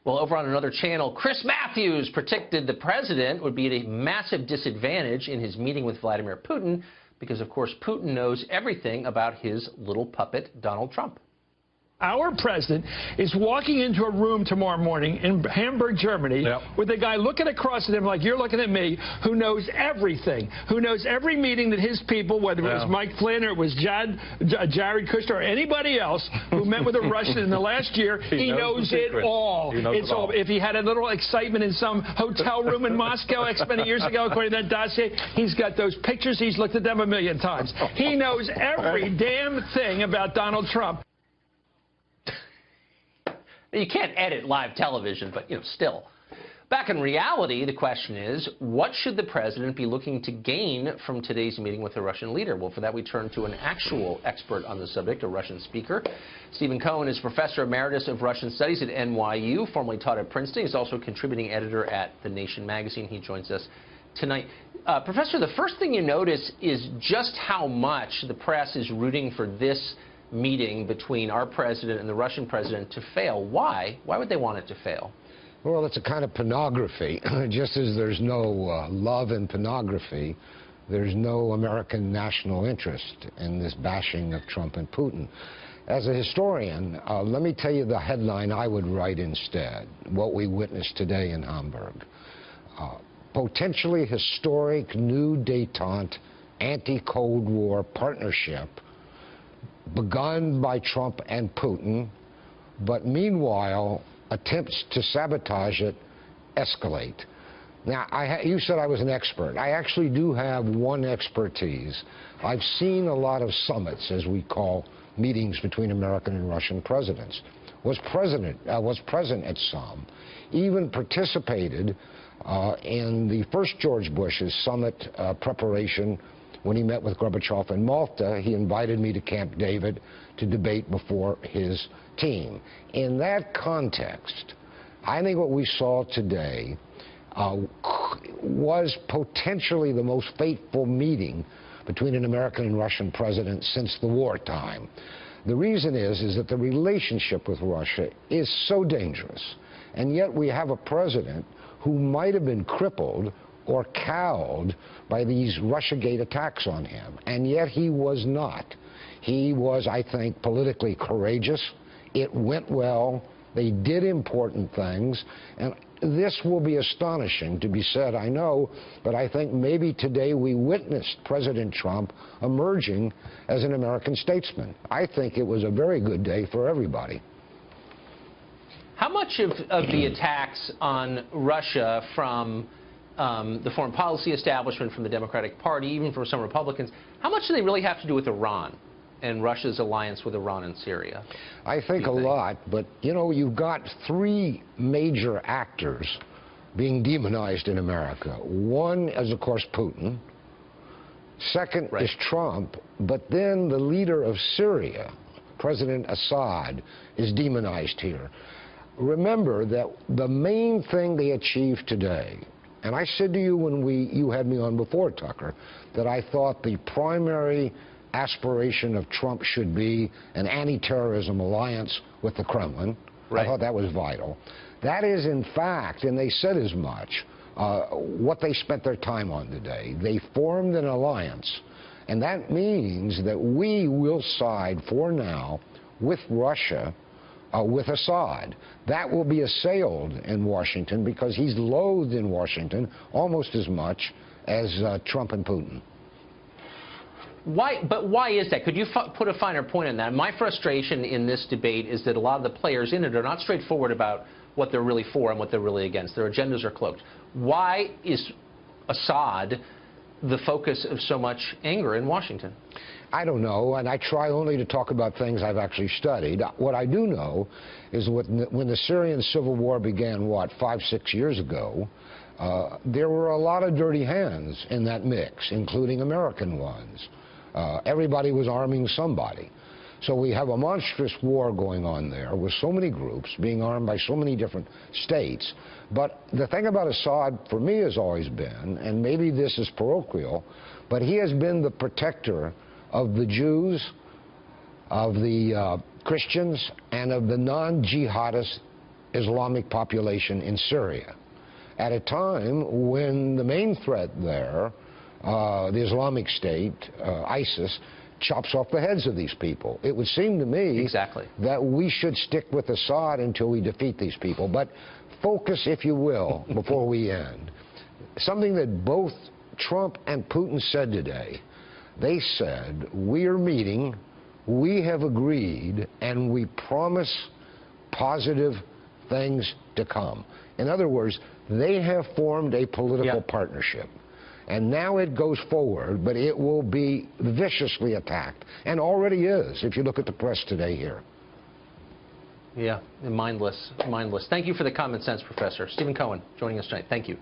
Well, over on another channel, Chris Matthews predicted the president would be at a massive disadvantage in his meeting with Vladimir Putin because, of course, Putin knows everything about his little puppet, Donald Trump. Our president is walking into a room tomorrow morning in Hamburg, Germany, with a guy looking across at him like you're looking at me, who knows everything, who knows every meeting that his people, whether it was Mike Flynn or it was Jared Kushner or anybody else who met with a Russian in the last year, he knows it all. It's all. If he had a little excitement in some hotel room in Moscow X many years ago, according to that dossier, he's got those pictures. He's looked at them a million times. He knows every damn thing about Donald Trump. You can't edit live television, but, still. Back in reality, the question is, what should the president be looking to gain from today's meeting with the Russian leader? Well, for that, we turn to an actual expert on the subject, a Russian speaker. Stephen Cohen is professor emeritus of Russian studies at NYU, formerly taught at Princeton. He's also a contributing editor at The Nation magazine. He joins us tonight. Professor, the first thing you notice is just how much the press is rooting for this meeting between our president and the Russian president to fail. Why? Why would they want it to fail? Well, it's a kind of pornography. Just as there's no love in pornography, there's no American national interest in this bashing of Trump and Putin. As a historian, let me tell you the headline I would write instead, what we witnessed today in Hamburg. Potentially historic new détente anti-Cold War partnership begun by Trump and Putin, but meanwhile, attempts to sabotage it escalate. Now, you said I was an expert. I actually do have one expertise. I've seen a lot of summits, as we call meetings between American and Russian presidents. Was present at some, even participated in the first George Bush's summit preparation. When he met with Gorbachev in Malta, he invited me to Camp David to debate before his team. In that context, I think what we saw today was potentially the most fateful meeting between an American and Russian president since the wartime. The reason is that the relationship with Russia is so dangerous, and yet we have a president who might have been crippled or cowed by these Russiagate attacks on him. And yet he was not. He was, I think, politically courageous. It went well. They did important things. And this will be astonishing to be said, I know, but I think maybe today we witnessed President Trump emerging as an American statesman. I think it was a very good day for everybody. How much of the attacks on Russia from the foreign policy establishment, from the Democratic Party, even from some Republicans, how much do they really have to do with Iran and Russia's alliance with Iran and Syria? I think a lot, but, you've got three major actors being demonized in America. One is, of course, Putin. Second is Trump, but then the leader of Syria, President Assad, is demonized here. Remember that the main thing they achieved today, and I said to you when you had me on before, Tucker, that I thought the primary aspiration of Trump should be an anti-terrorism alliance with the Kremlin. I thought that was vital. That is, in fact, and they said as much, what they spent their time on today. They formed an alliance, and that means that we will side for now with Russia, with Assad. That will be assailed in Washington because he's loathed in Washington almost as much as Trump and Putin. But why is that? Could you put a finer point on that? My frustration in this debate is that a lot of the players in it are not straightforward about what they're really for and what they're really against. Their agendas are cloaked. Why is Assad the focus of so much anger in Washington? I don't know, and I try only to talk about things I've actually studied. What I do know is when the Syrian civil war began, 5, 6 years ago, there were a lot of dirty hands in that mix, including American ones. Everybody was arming somebody. So we have a monstrous war going on there with so many groups being armed by so many different states. But the thing about Assad, for me, has always been, and maybe this is parochial, but he has been the protector of the Jews, of the Christians, and of the non-jihadist Islamic population in Syria, at a time when the main threat there, the Islamic State, ISIS, chops off the heads of these people. It would seem to me that we should stick with Assad until we defeat these people. But focus, if you will, before we end. Something that both Trump and Putin said today. They said, we are meeting, we have agreed, and we promise positive things to come. In other words, they have formed a political partnership. And now it goes forward, but it will be viciously attacked, and already is, if you look at the press today here. Yeah, mindless, mindless. Thank you for the common sense, Professor. Stephen Cohen joining us tonight. Thank you.